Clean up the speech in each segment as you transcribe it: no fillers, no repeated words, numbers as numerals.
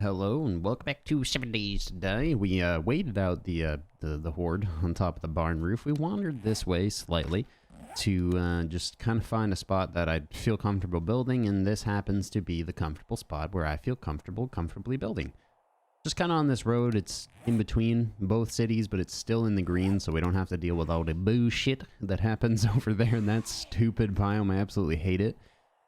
Hello and welcome back to 7 Days Today. We waited out the horde on top of the barn roof. We wandered this way slightly to just kind of find a spot that I'd feel comfortable building, and this happens to be the comfortable spot where I feel comfortably building. Just kind of on this road. It's in between both cities, but it's still in the green, so we don't have to deal with all the bullshit that happens over there in that stupid biome. I absolutely hate it.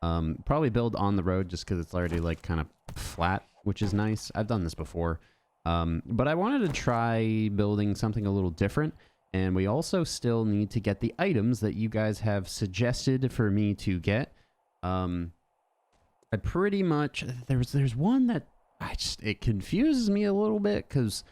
Probably build on the road just because it's already like kind of flat, which is nice. I've done this before. But I wanted to try building something a little different, and we also still need to get the items that you guys have suggested for me to get. I pretty much, there's one that it confuses me a little bit because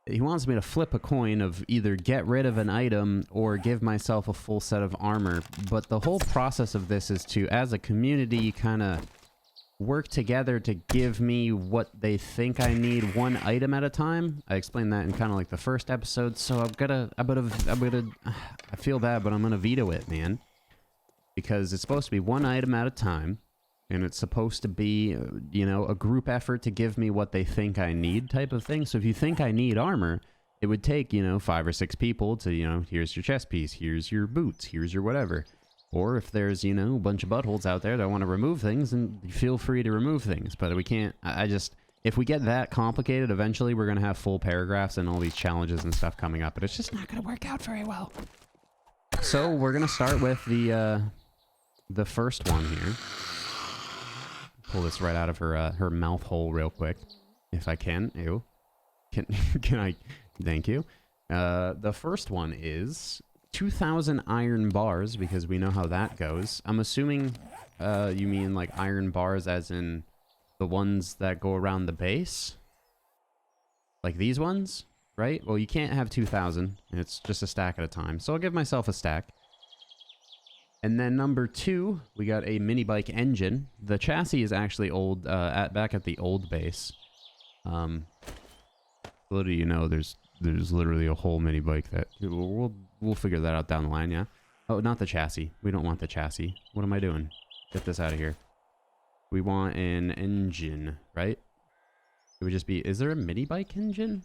he wants me to flip a coin of either get rid of an item or give myself a full set of armor. But the whole process of this is to, as a community, kind of work together to give me what they think I need, one item at a time. I explained that in kind of like the first episode, so I feel bad, but I'm gonna veto it, man. Because it's supposed to be one item at a time, and it's supposed to be, you know, a group effort to give me what they think I need type of thing. So if you think I need armor, it would take, you know, 5 or 6 people to, you know, here's your chest piece, here's your boots, here's your whatever. Or if there's, you know, a bunch of buttholes out there that want to remove things, then feel free to remove things. But we can't, if we get that complicated, eventually we're going to have full paragraphs and all these challenges and stuff coming up. But it's just not going to work out very well. So we're going to start with the first one here. Pull this right out of her mouth hole real quick, if I can. Ew. Can I? Thank you. The first one is 2,000 iron bars, because we know how that goes. I'm assuming you mean like iron bars as in the ones that go around the base? Like these ones, right? Well, you can't have 2,000. It's just a stack at a time. So I'll give myself a stack. And then number 2, we got a mini bike engine. The chassis is actually old, back at the old base. Little do you know, there's literally a whole mini bike that we'll figure that out down the line, yeah. Oh, not the chassis. We don't want the chassis. What am I doing? Get this out of here. We want an engine, right? It would just be, is there a mini bike engine?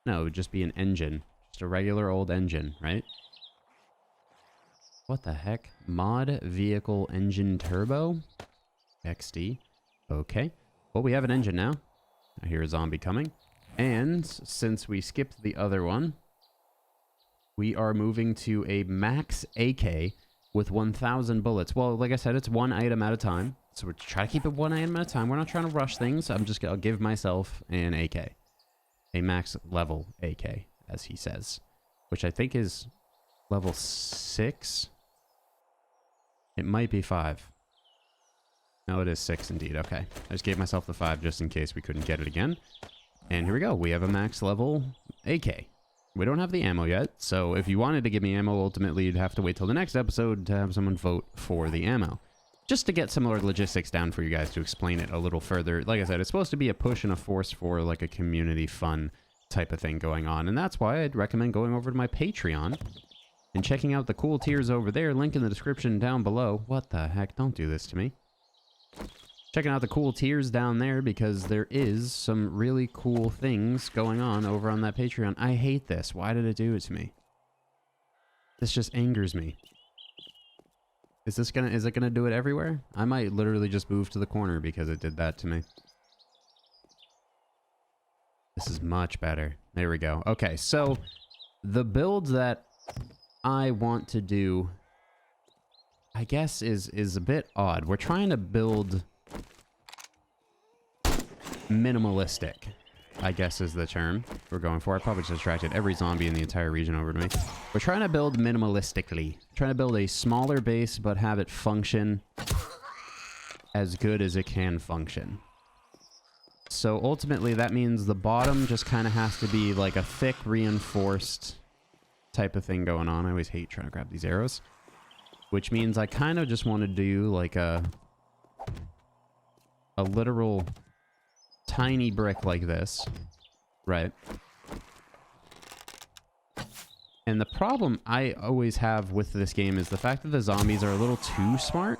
No, it would just be an engine. Just a regular old engine, right? What the heck? Mod vehicle engine turbo? XD. Okay. Well, we have an engine now. I hear a zombie coming. And since we skipped the other one, we are moving to a max AK with 1,000 bullets. Well, like I said, it's one item at a time. So we're trying to keep it one item at a time. We're not trying to rush things. I'll give myself an AK. A max level AK, as he says. Which I think is level 6. It might be 5. No, it is 6 indeed. Okay. I just gave myself the 5 just in case we couldn't get it again. And here we go. We have a max level AK. We don't have the ammo yet, so if you wanted to give me ammo, ultimately you'd have to wait till the next episode to have someone vote for the ammo. Just to get some more logistics down for you guys to explain it a little further. Like I said, it's supposed to be a push and a force for like a community fun type of thing going on. And that's why I'd recommend going over to my Patreon and checking out the cool tiers over there. Link in the description down below. What the heck? Don't do this to me. Checking out the cool tiers down there because there is some really cool things going on over on that Patreon. I hate this. Why did it do it to me? This just angers me. Is it gonna do it everywhere? I might literally just move to the corner because it did that to me. This is much better. There we go. Okay, so the build that I want to do, I guess, is a bit odd. We're trying to build minimalistic, I guess is the term we're going for. I probably just attracted every zombie in the entire region over to me. We're trying to build minimalistically. Trying to build a smaller base, but have it function as good as it can function. So ultimately, that means the bottom just kind of has to be like a thick, reinforced type of thing going on. I always hate trying to grab these arrows. Which means I kind of just want to do like a literal tiny brick like this, right? And the problem I always have with this game is the fact that the zombies are a little too smart.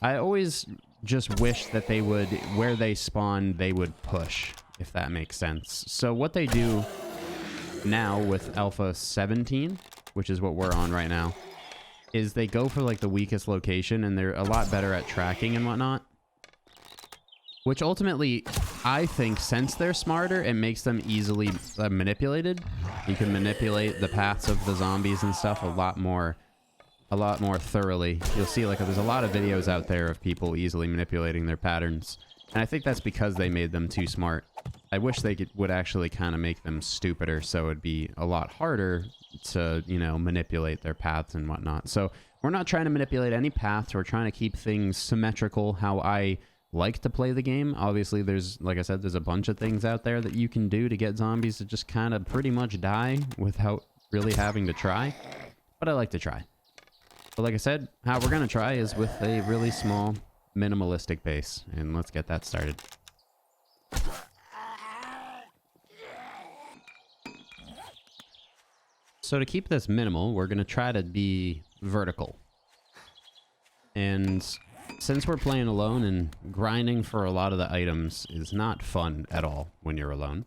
I always just wish that they would, where they spawn, they would push, if that makes sense. So what they do now with Alpha 17, which is what we're on right now, is they go for like the weakest location, and they're a lot better at tracking and whatnot. Which ultimately, I think, since they're smarter, it makes them easily manipulated. You can manipulate the paths of the zombies and stuff a lot more thoroughly. You'll see, like, there's a lot of videos out there of people easily manipulating their patterns. And I think that's because they made them too smart. I wish they would actually kind of make them stupider, so it'd be a lot harder to, you know, manipulate their paths and whatnot. So we're not trying to manipulate any paths. We're trying to keep things symmetrical, how I like to play the game. Obviously, there's, like I said, there's a bunch of things out there that you can do to get zombies to just kind of pretty much die without really having to try. But I like to try. But like I said, how we're going to try is with a really small, minimalistic base. And let's get that started. So to keep this minimal, we're going to try to be vertical. And since we're playing alone, and grinding for a lot of the items is not fun at all when you're alone,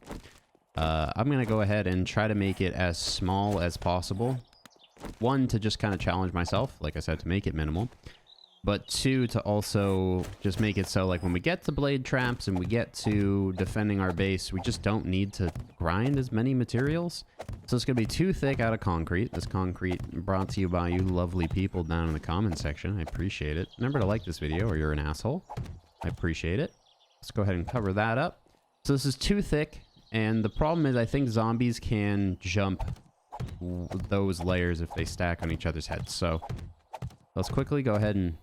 I'm going to go ahead and try to make it as small as possible. One, to just kind of challenge myself, like I said, to make it minimal. But two, to also just make it so, like, when we get to blade traps and we get to defending our base, we just don't need to grind as many materials. So it's going to be too thick out of concrete. This concrete brought to you by you lovely people down in the comment section. I appreciate it. Remember to like this video or you're an asshole. I appreciate it. Let's go ahead and cover that up. So this is too thick, and the problem is I think zombies can jump those layers if they stack on each other's heads. So let's quickly go ahead and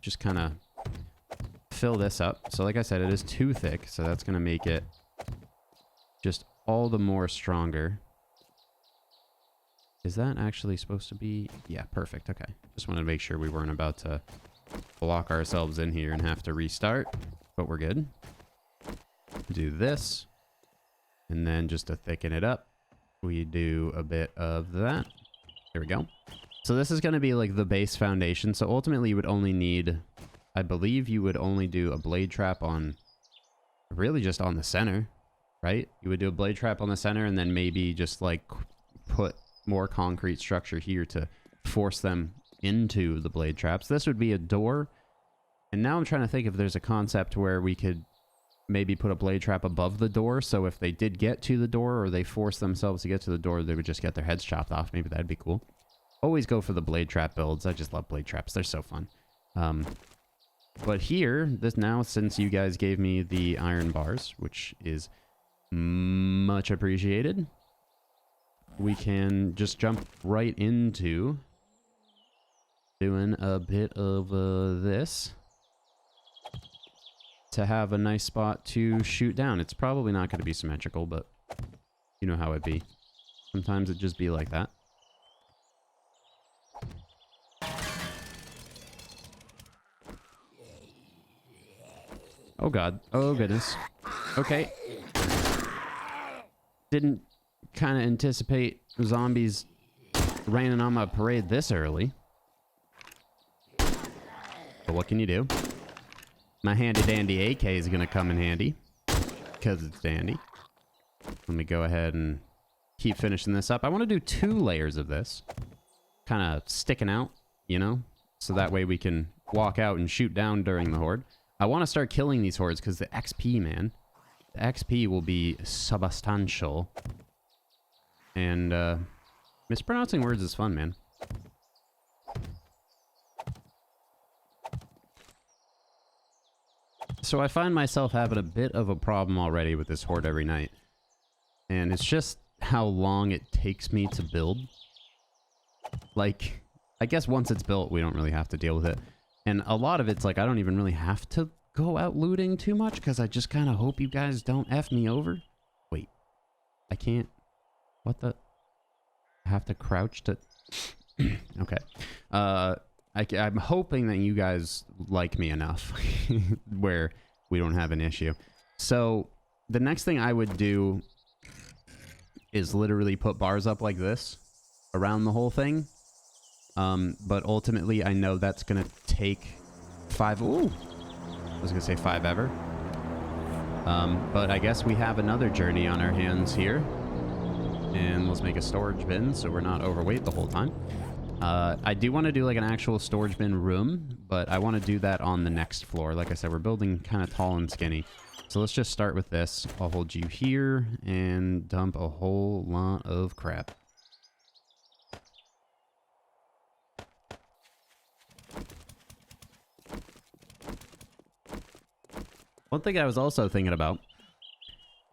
just kind of fill this up. So like I said, it is too thick, so that's going to make it just all the more stronger. Is that actually supposed to be? Yeah, perfect. Okay. Just wanted to make sure we weren't about to block ourselves in here and have to restart, but we're good. Do this, and then just to thicken it up, we do a bit of that. There we go. So this is going to be like the base foundation. So ultimately you would only need, I believe you would only do a blade trap on, really just on the center, right? You would do a blade trap on the center and then maybe just like put more concrete structure here to force them into the blade traps. This would be a door. And now I'm trying to think if there's a concept where we could maybe put a blade trap above the door. So if they did get to the door, or they force themselves to get to the door, they would just get their heads chopped off. Maybe that'd be cool. Always go for the blade trap builds. I just love blade traps. They're so fun. But here, this now, since you guys gave me the iron bars, which is much appreciated, we can just jump right into doing a bit of this to have a nice spot to shoot down. It's probably not going to be symmetrical, but you know how it be. Sometimes it just be like that. Oh god. Oh goodness. Okay. Didn't kind of anticipate zombies raining on my parade this early. But what can you do? My handy dandy AK is going to come in handy, because it's dandy. Let me go ahead and keep finishing this up. I want to do 2 layers of this, kind of sticking out, you know, so that way we can walk out and shoot down during the horde. I want to start killing these hordes because the XP, man, the XP will be substantial. And mispronouncing words is fun, man. So I find myself having a bit of a problem already with this Horde Every Night. And it's just how long it takes me to build. Like, I guess once it's built, we don't really have to deal with it. And a lot of it's like, I don't even really have to go out looting too much, because I just kind of hope you guys don't F me over. Wait. I can't. What the? I have to crouch to... Okay. I'm hoping that you guys like me enough where we don't have an issue. So the next thing I would do is literally put bars up like this around the whole thing. But ultimately I know that's going to take 5... Ooh, I was gonna say 5 ever. But I guess we have another journey on our hands here. And let's make a storage bin so we're not overweight the whole time. I do want to do like an actual storage bin room, but I want to do that on the next floor. Like I said, we're building kind of tall and skinny. So let's just start with this. I'll hold you here and dump a whole lot of crap. One thing I was also thinking about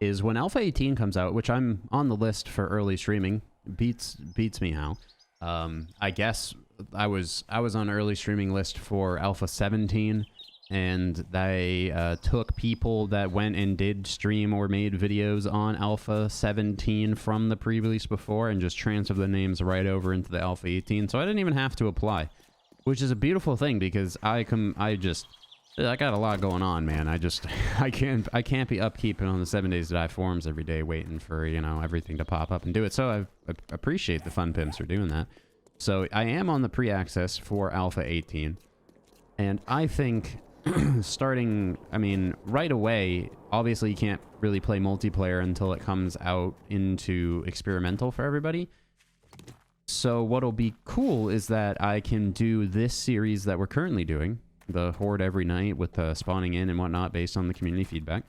is when Alpha 18 comes out, which I'm on the list for early streaming, beats me how. I guess I was on early streaming list for Alpha 17, and they took people that went and did stream or made videos on Alpha 17 from the pre-release before and just transferred the names right over into the Alpha 18, so I didn't even have to apply, which is a beautiful thing because I got a lot going on, man. I can't be upkeeping on the 7 Days to Die forums every day waiting for, you know, everything to pop up and do it. So I appreciate the fun pimps for doing that. So I am on the pre-access for Alpha 18. And I think starting, I mean, right away, obviously you can't really play multiplayer until it comes out into experimental for everybody. So what'll be cool is that I can do this series that we're currently doing, the Horde Every Night, with spawning in and whatnot based on the community feedback.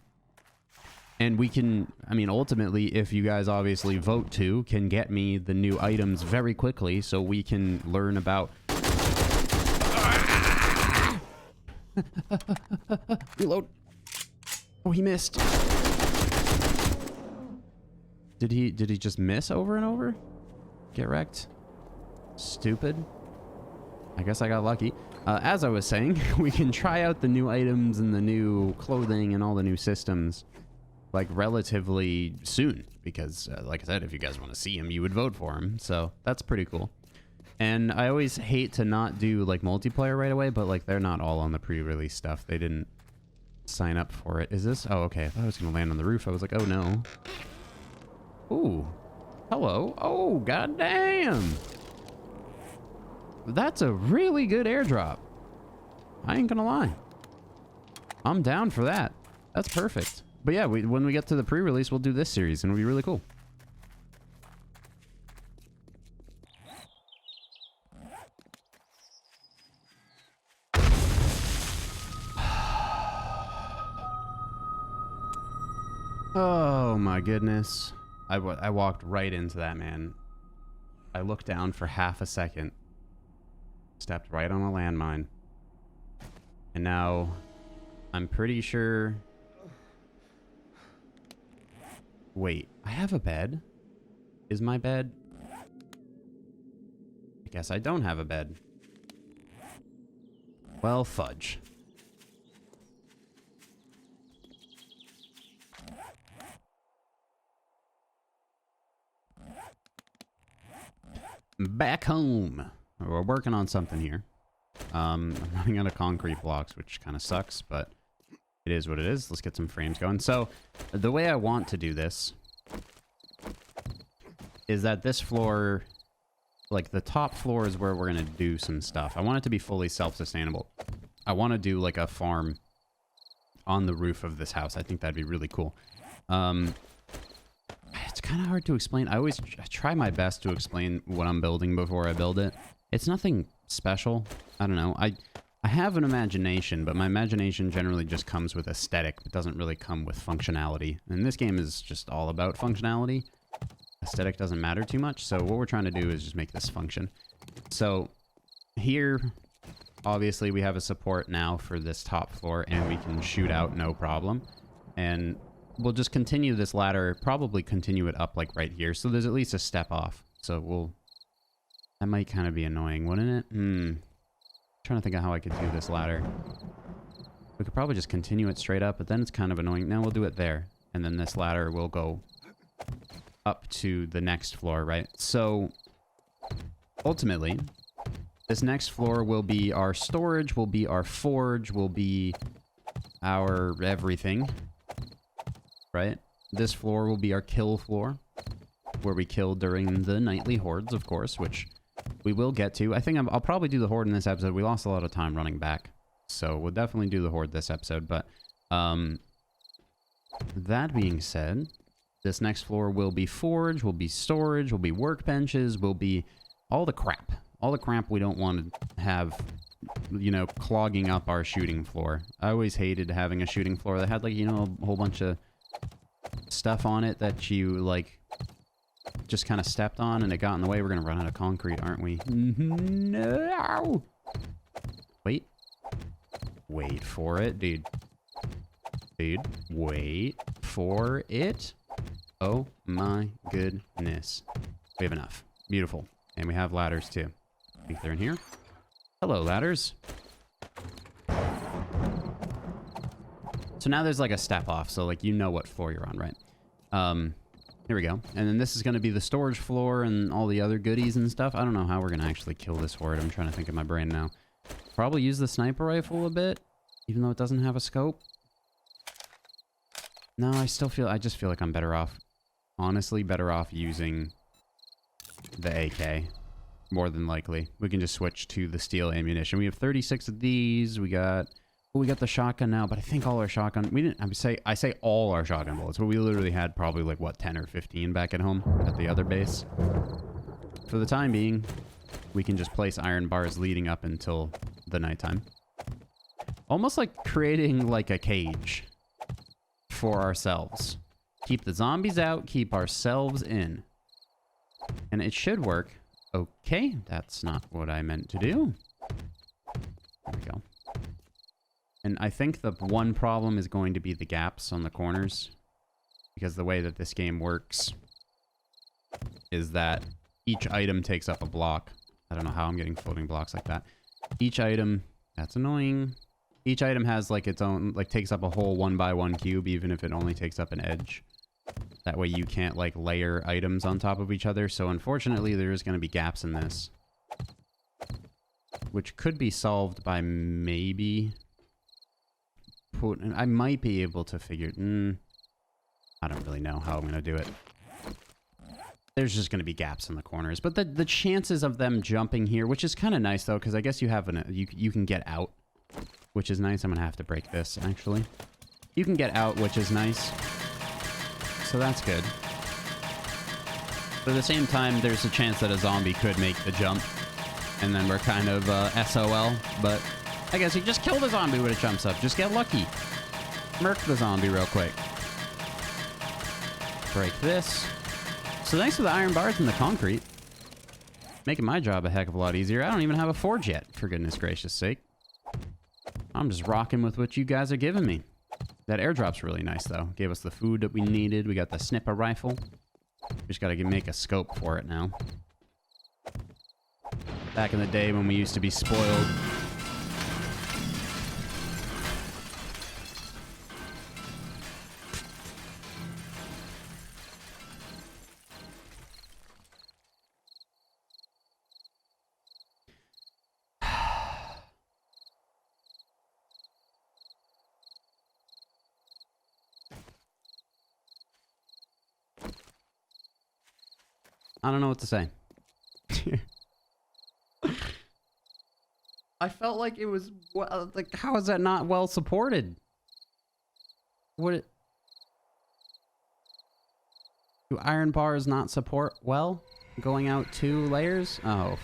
And we can, I mean, ultimately, if you guys obviously vote to, can get me the new items very quickly so we can learn about... Reload. Oh, he missed. Did he just miss over and over? Get wrecked. Stupid. I guess I got lucky. As I was saying, we can try out the new items and the new clothing and all the new systems like relatively soon because like I said, if you guys want to see him, you would vote for him. So that's pretty cool. And I always hate to not do like multiplayer right away, but like they're not all on the pre-release stuff. They didn't sign up for it. Is this? Oh, okay. I thought I was going to land on the roof. I was like, oh no. Ooh. Hello. Oh, goddamn. That's a really good airdrop. I ain't gonna lie. I'm down for that. That's perfect. But yeah, when we get to the pre-release, we'll do this series, and it'll be really cool. Oh my goodness. I walked right into that, man. I looked down for half a second. Stepped right on a landmine. And now, I'm pretty sure... Wait, I have a bed? Is my bed... I guess I don't have a bed. Well, fudge. Back home. We're working on something here. I'm running out of concrete blocks, which kind of sucks, but it is what it is. Let's get some frames going. So the way I want to do this is that this floor, like the top floor is where we're going to do some stuff. I want it to be fully self-sustainable. I want to do like a farm on the roof of this house. I think that'd be really cool. It's kind of hard to explain. I try my best to explain what I'm building before I build it. It's nothing special. I don't know. I have an imagination, but my imagination generally just comes with aesthetic. It doesn't really come with functionality. And this game is just all about functionality. Aesthetic doesn't matter too much. So what we're trying to do is just make this function. So here, obviously, we have a support now for this top floor, and we can shoot out no problem. And we'll just continue this ladder, probably continue it up like right here. So there's at least a step off. So that might kind of be annoying, wouldn't it? Trying to think of how I could do this ladder. We could probably just continue it straight up, but then it's kind of annoying. Now we'll do it there. And then this ladder will go up to the next floor, right? So ultimately, this next floor will be our storage, will be our forge, will be our everything. Right? This floor will be our kill floor, where we kill during the nightly hordes, of course, which we will get to. I think I'll probably do the horde in this episode. We lost a lot of time running back. So we'll definitely do the Horde this episode. But that being said, this next floor will be forge, will be storage, will be workbenches, will be all the crap. All the crap we don't want to have, you know, clogging up our shooting floor. I always hated having a shooting floor that had, like, you know, a whole bunch of stuff on it that you, like, just kind of stepped on and it got in the way. We're going to run out of concrete, aren't we? No! Wait. Wait for it, dude. Dude, wait for it. Oh my goodness. We have enough. Beautiful. And we have ladders too. I think they're in here. Hello, ladders. So now there's like a step off, so like you know what floor you're on, right? Here we go. And then this is going to be the storage floor and all the other goodies and stuff. I don't know how we're going to actually kill this horde. I'm trying to think in my brain now. Probably use the sniper rifle a bit, even though it doesn't have a scope. No, I just feel like I'm better off, honestly, better off using the AK, more than likely. We can just switch to the steel ammunition. We have 36 of these. We got the shotgun now, but I think all our shotgun, I say all our shotgun bullets, but we literally had probably like, what, 10 or 15 back at home at the other base. For the time being, we can just place iron bars leading up until the nighttime. Almost like creating like a cage for ourselves. Keep the zombies out, keep ourselves in. And it should work. Okay, that's not what I meant to do. There we go. And I think the one problem is going to be the gaps on the corners. Because the way that this game works is that each item takes up a block. I don't know how I'm getting floating blocks like that. Each item, that's annoying. Each item has like its own, like takes up a whole 1x1 cube, even if it only takes up an edge. That way you can't like layer items on top of each other. So unfortunately there's going to be gaps in this. Which could be solved by maybe... I might be able to figure... I don't really know how I'm going to do it. There's just going to be gaps in the corners. But the chances of them jumping here, which is kind of nice though, because I guess you have you can get out, which is nice. I'm going to have to break this, actually. You can get out, which is nice. So that's good. But at the same time, there's a chance that a zombie could make the jump. And then we're kind of SOL. But I guess you just kill the zombie when it jumps up. Just get lucky. Murk the zombie real quick. Break this. So thanks for the iron bars and the concrete. Making my job a heck of a lot easier. I don't even have a forge yet, for goodness gracious sake. I'm just rocking with what you guys are giving me. That airdrop's really nice, though. Gave us the food that we needed. We got the sniper rifle. Just gotta make a scope for it now. Back in the day when we used to be spoiled. I don't know what to say. I felt like it was, well, like, how is that not well supported? Do iron bars not support well? Going out 2 layers? Oh.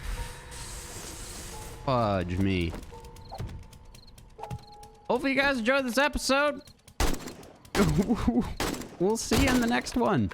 Fudge me. Hopefully you guys enjoyed this episode. We'll see you in the next one.